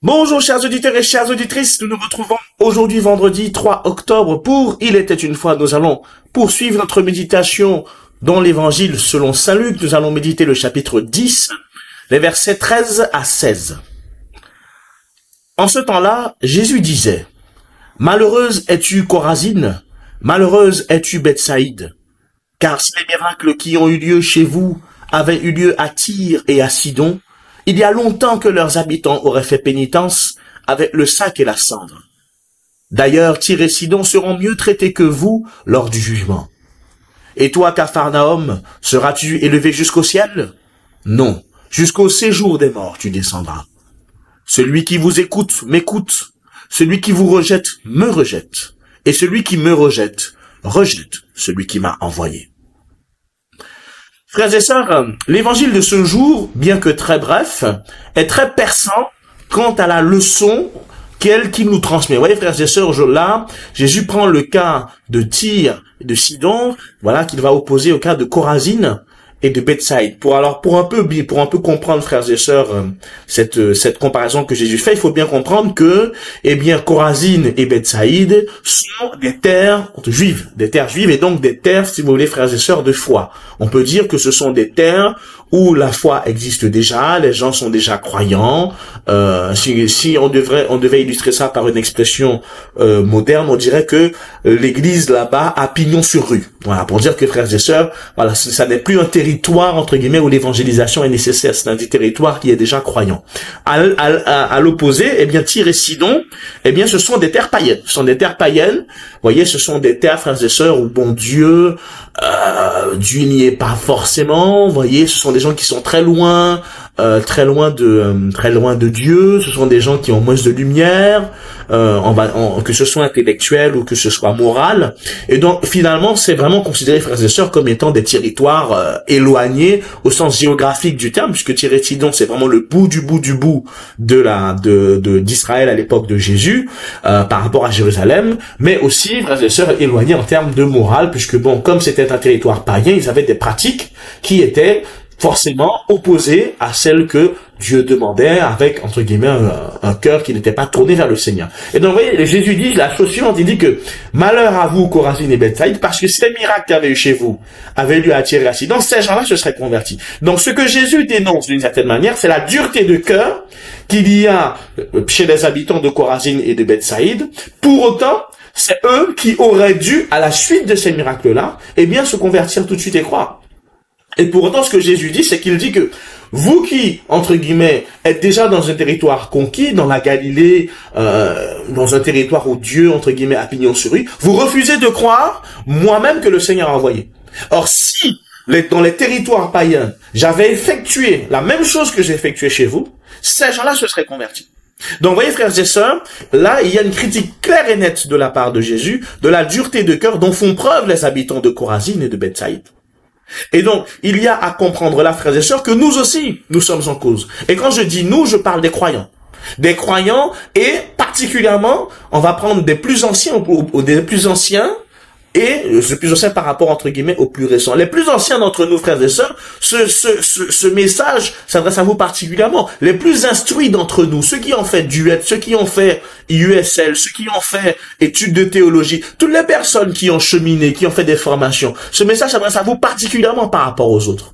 Bonjour chers auditeurs et chères auditrices, nous nous retrouvons aujourd'hui vendredi 3 octobre pour Il était une fois. Nous allons poursuivre notre méditation dans l'évangile selon Saint Luc. Nous allons méditer le chapitre 10, les versets 13 à 16. En ce temps-là, Jésus disait, « Malheureuse es-tu Chorazine, malheureuse es-tu Bethsaïde, car si les miracles qui ont eu lieu chez vous avaient eu lieu à Tyr et à Sidon, il y a longtemps que leurs habitants auraient fait pénitence avec le sac et la cendre. D'ailleurs, Tyr et Sidon seront mieux traités que vous lors du jugement. Et toi, Capharnaüm, seras-tu élevé jusqu'au ciel? Non, jusqu'au séjour des morts tu descendras. Celui qui vous écoute m'écoute, celui qui vous rejette me rejette, et celui qui me rejette rejette celui qui m'a envoyé. » Frères et sœurs, l'évangile de ce jour, bien que très bref, est très perçant quant à la leçon qu'il nous transmet. Vous voyez, frères et sœurs, là, Jésus prend le cas de Tyr et de Sidon, voilà, qu'il va opposer au cas de Chorazine et de Bethsaïde. Pour un peu comprendre, frères et sœurs, cette comparaison que Jésus fait, il faut bien comprendre que, Chorazine et Bethsaïde sont des terres juives, et donc des terres, si vous voulez, frères et sœurs, de foi. On peut dire que ce sont des terres où la foi existe déjà, les gens sont déjà croyants. Si on devait illustrer ça par une expression moderne, on dirait que l'église là-bas a pignon sur rue. Voilà, pour dire que, frères et sœurs, voilà, ça n'est plus un territoire entre guillemets où l'évangélisation est nécessaire, c'est un territoire qui est déjà croyant. À l'opposé, Tyr et Sidon, ce sont des terres païennes. Ce sont des terres païennes. Vous voyez, ce sont des terres, frères et sœurs, où bon Dieu n'y est pas forcément. Vous voyez, ce sont des gens qui sont très loin de Dieu. Ce sont des gens qui ont moins de lumière, que ce soit intellectuel ou que ce soit moral. Et donc finalement, c'est vraiment considéré, frères et sœurs, comme étant des territoires éloignés au sens géographique du terme, puisque Tyr et Sidon, c'est vraiment le bout du bout d'Israël à l'époque de Jésus, par rapport à Jérusalem, mais aussi, frères et sœurs, éloignés en termes de morale, puisque bon, comme c'était un territoire païen, ils avaient des pratiques qui étaient forcément opposées à celles que Dieu demandait avec, entre guillemets, un cœur qui n'était pas tourné vers le Seigneur. Et donc, vous voyez, Jésus dit la chose suivante, il dit que malheur à vous, Chorazine et Bethsaïde, parce que si les miracles qu'il y avait eu chez vous avaient lieu à Tyr et à Sidon, ces gens-là se seraient convertis. Donc, ce que Jésus dénonce d'une certaine manière, c'est la dureté de cœur qu'il y a chez les habitants de Chorazine et de Bethsaïde. Pour autant, c'est eux qui auraient dû, à la suite de ces miracles-là, se convertir tout de suite et croire. Et pour autant, ce que Jésus dit, c'est qu'il dit que vous qui, entre guillemets, êtes déjà dans un territoire conquis, dans la Galilée, dans un territoire où Dieu, entre guillemets, a pignon sur rue, vous refusez de croire moi-même que le Seigneur a envoyé. Or, si, dans les territoires païens, j'avais effectué la même chose que j'ai effectué chez vous, ces gens-là se seraient convertis. Donc, voyez, frères et sœurs, là, il y a une critique claire et nette de la part de Jésus, de la dureté de cœur dont font preuve les habitants de Chorazine et de Bethsaïde. Et donc, il y a à comprendre là, frères et sœurs, que nous aussi, nous sommes en cause. Et quand je dis nous, je parle des croyants. Des croyants, et particulièrement, on va prendre des plus anciens, des plus anciens, et les plus anciens par rapport, entre guillemets, aux plus récents. Les plus anciens d'entre nous, frères et sœurs, ce message s'adresse à vous particulièrement. Les plus instruits d'entre nous, ceux qui ont fait duet, ceux qui ont fait USL, ceux qui ont fait études de théologie, toutes les personnes qui ont cheminé, qui ont fait des formations, ce message s'adresse à vous particulièrement par rapport aux autres.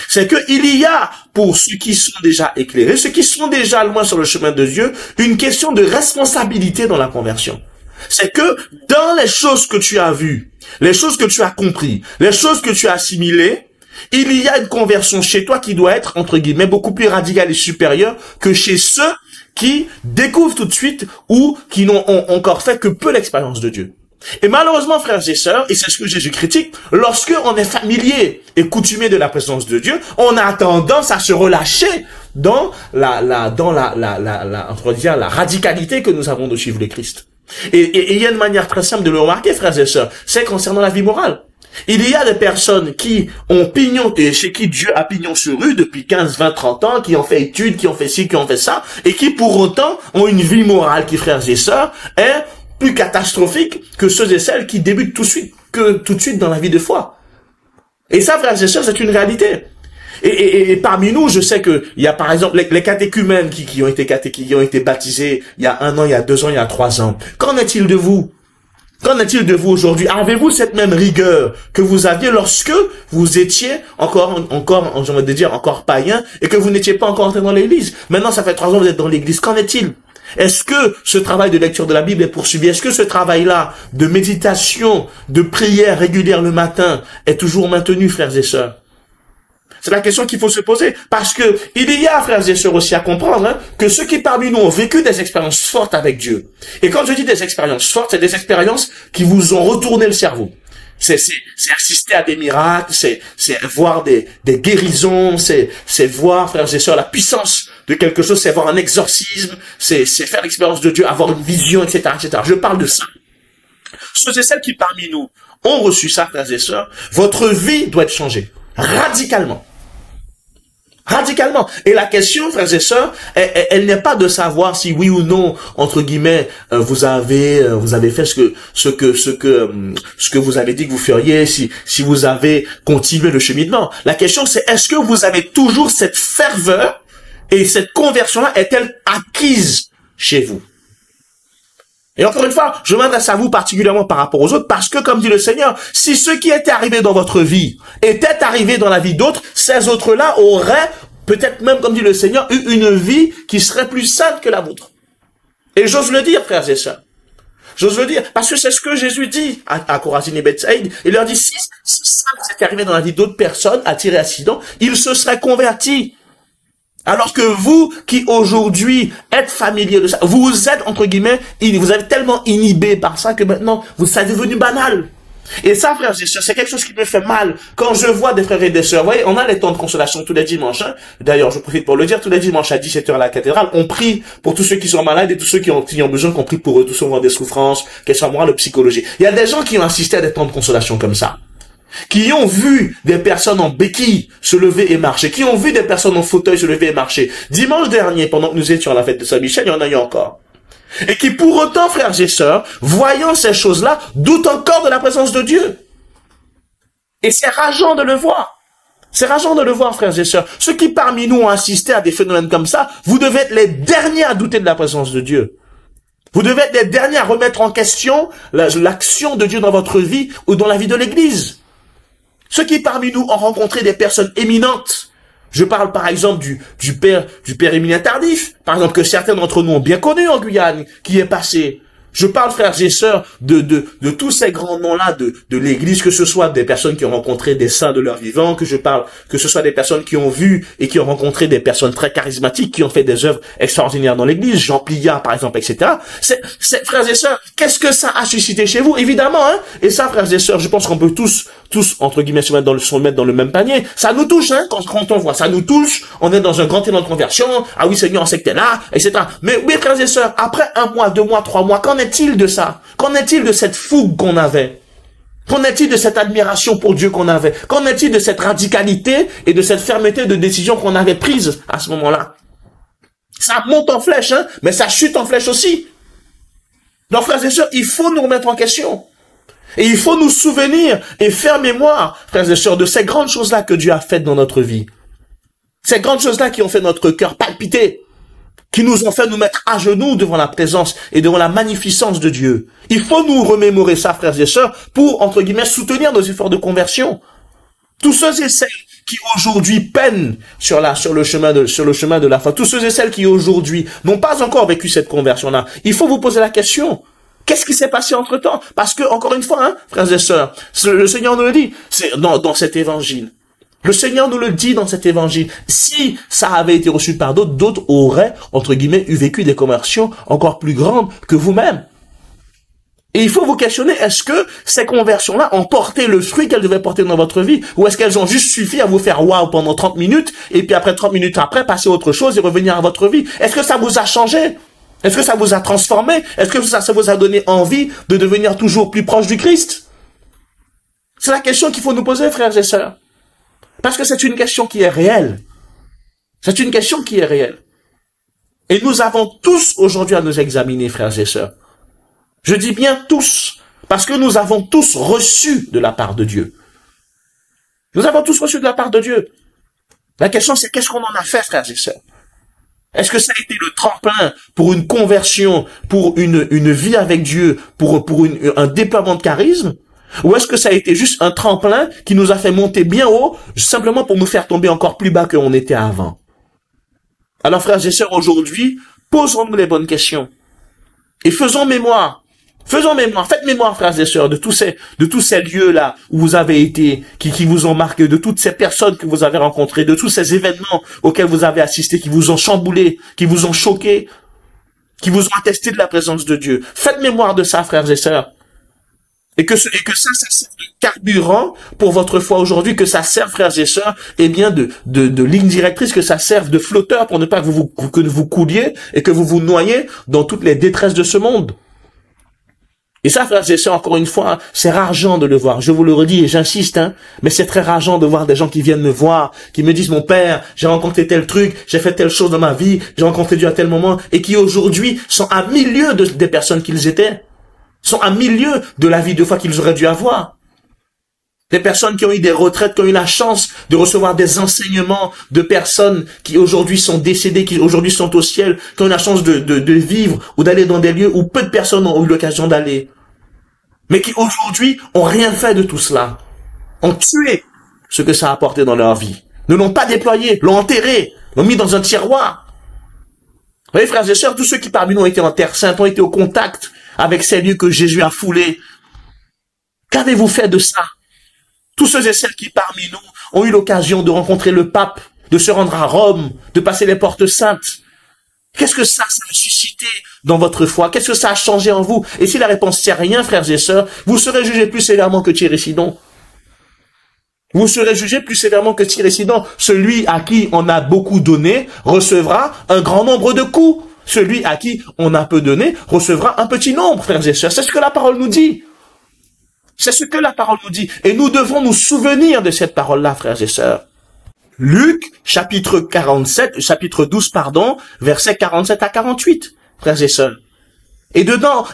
C'est que il y a, pour ceux qui sont déjà éclairés, ceux qui sont déjà loin sur le chemin de Dieu, une question de responsabilité dans la conversion. C'est que dans les choses que tu as vues, les choses que tu as compris, les choses que tu as assimilées, il y a une conversion chez toi qui doit être, entre guillemets, beaucoup plus radicale et supérieure que chez ceux qui découvrent tout de suite ou qui n'ont encore fait que peu l'expérience de Dieu. Et malheureusement, frères et sœurs, et c'est ce que Jésus critique, lorsque on est familier et coutumé de la présence de Dieu, on a tendance à se relâcher dans la radicalité que nous avons de suivre le Christ. Et il y a une manière très simple de le remarquer, frères et sœurs, c'est concernant la vie morale. Il y a des personnes qui ont pignon, et chez qui Dieu a pignon sur rue depuis 15, 20, 30 ans, qui ont fait études, qui ont fait ci, qui ont fait ça, et qui pour autant ont une vie morale qui, frères et sœurs, est plus catastrophique que ceux et celles qui débutent tout de suite dans la vie de foi. Et ça, frères et sœurs, c'est une réalité. Et parmi nous, je sais que il y a par exemple les catéchumènes qui ont été baptisés il y a 1 an, il y a 2 ans, il y a 3 ans. Qu'en est-il de vous? Qu'en est-il de vous aujourd'hui? Avez-vous cette même rigueur que vous aviez lorsque vous étiez encore, j'ai envie de dire, encore païen et que vous n'étiez pas encore entré dans l'église? Maintenant, ça fait 3 ans que vous êtes dans l'église. Qu'en est-il? Est-ce que ce travail de lecture de la Bible est poursuivi? Est-ce que ce travail-là de méditation, de prière régulière le matin est toujours maintenu, frères et sœurs? C'est la question qu'il faut se poser. Parce que il y a, frères et sœurs, aussi à comprendre que ceux qui parmi nous ont vécu des expériences fortes avec Dieu. Et quand je dis des expériences fortes, c'est des expériences qui vous ont retourné le cerveau. C'est assister à des miracles, c'est voir des guérisons, c'est voir, frères et sœurs, la puissance de quelque chose, c'est voir un exorcisme, c'est faire l'expérience de Dieu, avoir une vision, etc., etc. Je parle de ça. Ceux et celles qui parmi nous ont reçu ça, frères et sœurs, votre vie doit être changée. Radicalement. Radicalement. Et la question, frères et sœurs, elle n'est pas de savoir si oui ou non, entre guillemets, vous avez fait ce que vous avez dit que vous feriez, si vous avez continué le cheminement. La question, c'est est-ce que vous avez toujours cette ferveur et cette conversion-là est-elle acquise chez vous? Et encore une fois, je m'adresse à vous particulièrement par rapport aux autres, parce que, comme dit le Seigneur, si ce qui était arrivé dans votre vie était arrivé dans la vie d'autres, ces autres-là auraient, peut-être même, comme dit le Seigneur, eu une vie qui serait plus sainte que la vôtre. Et j'ose le dire, frères et sœurs. J'ose le dire, parce que c'est ce que Jésus dit à Chorazin et Bethsaïde. Il leur dit, si ça s'était arrivé dans la vie d'autres personnes, à Tyr et à Sidon, ils se seraient convertis. Alors que vous, qui aujourd'hui êtes familier de ça, vous êtes, entre guillemets, vous avez tellement inhibé par ça que maintenant, ça est devenu banal. Et ça, frères et sœurs, c'est quelque chose qui me fait mal. Quand je vois des frères et des sœurs, vous voyez, on a les temps de consolation tous les dimanches. D'ailleurs, je profite pour le dire, tous les dimanches à 17h à la cathédrale, on prie pour tous ceux qui sont malades et tous ceux qui ont besoin qu'on prie pour eux, tous ceux qui ont des souffrances, qu'elles soient morales ou psychologiques. Il y a des gens qui ont assisté à des temps de consolation comme ça, qui ont vu des personnes en béquilles se lever et marcher, qui ont vu des personnes en fauteuil se lever et marcher. Dimanche dernier, pendant que nous étions à la fête de Saint-Michel, il y en a eu encore. Et qui pour autant, frères et sœurs, voyant ces choses-là, doutent encore de la présence de Dieu. Et c'est rageant de le voir. C'est rageant de le voir, frères et sœurs. Ceux qui parmi nous ont assisté à des phénomènes comme ça, vous devez être les derniers à douter de la présence de Dieu. Vous devez être les derniers à remettre en question l'action de Dieu dans votre vie ou dans la vie de l'Église. Ceux qui parmi nous ont rencontré des personnes éminentes, je parle par exemple du père Émilien Tardif, par exemple que certains d'entre nous ont bien connu en Guyane, qui est passé. Je parle, frères et sœurs, de tous ces grands noms-là de l'Église, que ce soit des personnes qui ont rencontré des saints de leur vivant, que ce soit des personnes qui ont vu et qui ont rencontré des personnes très charismatiques, qui ont fait des œuvres extraordinaires dans l'Église, Jean Pliat, par exemple, etc. Frères et sœurs, qu'est-ce que ça a suscité chez vous? Évidemment, hein. Et ça, frères et sœurs, je pense qu'on peut tous, entre guillemets, se mettre dans le même panier. Ça nous touche, hein, quand on voit. Ça nous touche. On est dans un grand élan de conversion. Ah oui, Seigneur, on sait que t'es là, etc. Mais oui, frères et sœurs, après 1 mois, 2 mois, 3 mois, qu'en est-il de ça? Qu'en est-il de cette fougue qu'on avait? Qu'en est-il de cette admiration pour Dieu qu'on avait? Qu'en est-il de cette radicalité et de cette fermeté de décision qu'on avait prise à ce moment-là? Ça monte en flèche, hein, mais ça chute en flèche aussi. Donc, frères et sœurs, il faut nous remettre en question. Et il faut nous souvenir et faire mémoire, frères et sœurs, de ces grandes choses-là que Dieu a faites dans notre vie. Ces grandes choses-là qui ont fait notre cœur palpiter, qui nous ont fait nous mettre à genoux devant la présence et devant la magnificence de Dieu. Il faut nous remémorer ça, frères et sœurs, pour, entre guillemets, soutenir nos efforts de conversion. Tous ceux et celles qui aujourd'hui peinent sur le chemin de la foi, tous ceux et celles qui aujourd'hui n'ont pas encore vécu cette conversion-là, il faut vous poser la question. Qu'est-ce qui s'est passé entre-temps? Parce que, encore une fois, hein, frères et sœurs, le Seigneur nous le dit, c'est dans cet évangile. Le Seigneur nous le dit dans cet évangile. Si ça avait été reçu par d'autres, d'autres auraient, entre guillemets, vécu des conversions encore plus grandes que vous-même. Et il faut vous questionner, est-ce que ces conversions-là ont porté le fruit qu'elles devaient porter dans votre vie? Ou est-ce qu'elles ont juste suffi à vous faire waouh pendant 30 minutes, et puis après 30 minutes après, passer à autre chose et revenir à votre vie? Est-ce que ça vous a changé? Est-ce que ça vous a transformé? Est-ce que ça vous a donné envie de devenir toujours plus proche du Christ? C'est la question qu'il faut nous poser, frères et sœurs. Parce que c'est une question qui est réelle. C'est une question qui est réelle. Et nous avons tous aujourd'hui à nous examiner, frères et sœurs. Je dis bien tous, parce que nous avons tous reçu de la part de Dieu. Nous avons tous reçu de la part de Dieu. La question, c'est qu'est-ce qu'on en a fait, frères et sœurs? Est-ce que ça a été le tremplin pour une conversion, pour une vie avec Dieu, pour un déploiement de charisme? Ou est-ce que ça a été juste un tremplin qui nous a fait monter bien haut, simplement pour nous faire tomber encore plus bas qu'on était avant? Alors, frères et sœurs, aujourd'hui, posons-nous les bonnes questions. Et faisons mémoire. Faisons mémoire. Faites mémoire, frères et sœurs, de tous ces lieux-là où vous avez été, qui vous ont marqué, de toutes ces personnes que vous avez rencontrées, de tous ces événements auxquels vous avez assisté, qui vous ont chamboulé, qui vous ont choqué, qui vous ont attesté de la présence de Dieu. Faites mémoire de ça, frères et sœurs. Et que ça serve de carburant pour votre foi aujourd'hui, que ça serve, frères et sœurs, eh bien, de ligne directrice, que ça serve de flotteur pour ne pas que vous couliez et que vous vous noyez dans toutes les détresses de ce monde. Et ça, frères et sœurs, encore une fois, c'est rageant de le voir. Je vous le redis et j'insiste, mais c'est très rageant de voir des gens qui viennent me voir, qui me disent, mon père, j'ai rencontré tel truc, j'ai fait telle chose dans ma vie, j'ai rencontré Dieu à tel moment, et qui aujourd'hui sont à milieu des personnes qu'ils étaient, sont à milieu de la vie de foi qu'ils auraient dû avoir. Des personnes qui ont eu des retraites, qui ont eu la chance de recevoir des enseignements de personnes qui aujourd'hui sont décédées, qui aujourd'hui sont au ciel, qui ont eu la chance de vivre ou d'aller dans des lieux où peu de personnes ont eu l'occasion d'aller. Mais qui aujourd'hui ont rien fait de tout cela. Ont tué ce que ça a apporté dans leur vie. Ne l'ont pas déployé, l'ont enterré, l'ont mis dans un tiroir. Vous voyez, frères et sœurs, tous ceux qui parmi nous ont été en terre sainte, ont été au contact avec ces lieux que Jésus a foulés. Qu'avez-vous fait de ça? Tous ceux et celles qui parmi nous ont eu l'occasion de rencontrer le pape, de se rendre à Rome, de passer les portes saintes. Qu'est-ce que ça a suscité dans votre foi? Qu'est-ce que ça a changé en vous? Et si la réponse c'est rien, frères et sœurs, vous serez jugés plus sévèrement que Thierry Sidon. Vous serez jugés plus sévèrement que Thierry Sidon. Celui à qui on a beaucoup donné recevra un grand nombre de coups. Celui à qui on a peu donné recevra un petit nombre, frères et sœurs. C'est ce que la parole nous dit. C'est ce que la parole nous dit. Et nous devons nous souvenir de cette parole-là, frères et sœurs. Luc, chapitre 12, versets 47 à 48, frères et sœurs. Et dedans,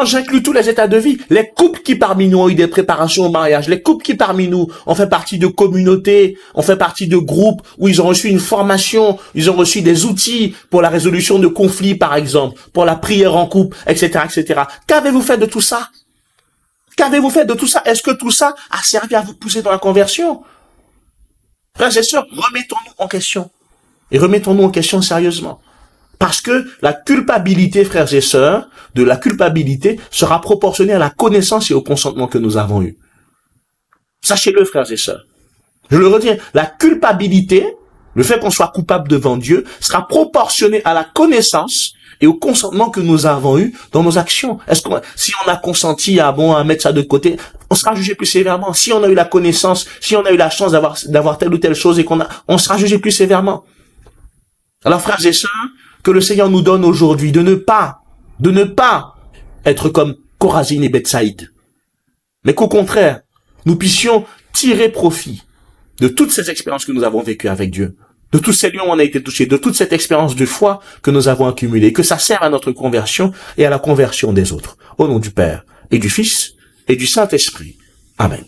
j'inclus tous les états de vie. Les couples qui parmi nous ont eu des préparations au mariage, les couples qui parmi nous ont fait partie de communautés, ont fait partie de groupes où ils ont reçu une formation, ils ont reçu des outils pour la résolution de conflits, par exemple, pour la prière en couple, etc., etc. Qu'avez-vous fait de tout ça? Qu'avez-vous fait de tout ça? Est-ce que tout ça a servi à vous pousser dans la conversion? Frères et sœurs, remettons-nous en question. Et remettons-nous en question sérieusement. Parce que la culpabilité, frères et sœurs, de la culpabilité sera proportionnée à la connaissance et au consentement que nous avons eu. Sachez-le, frères et sœurs. Je le redis, la culpabilité, le fait qu'on soit coupable devant Dieu, sera proportionné à la connaissance et au consentement que nous avons eu dans nos actions. Si on a consenti à mettre ça de côté, on sera jugé plus sévèrement. Si on a eu la connaissance, si on a eu la chance d'avoir telle ou telle chose et on sera jugé plus sévèrement. Alors, frères et sœurs, que le Seigneur nous donne aujourd'hui de ne pas être comme Chorazin et Bethsaïde. Mais qu'au contraire, nous puissions tirer profit de toutes ces expériences que nous avons vécues avec Dieu, de tous ces lieux où on a été touchés, de toute cette expérience de foi que nous avons accumulée, que ça sert à notre conversion et à la conversion des autres. Au nom du Père et du Fils et du Saint-Esprit. Amen.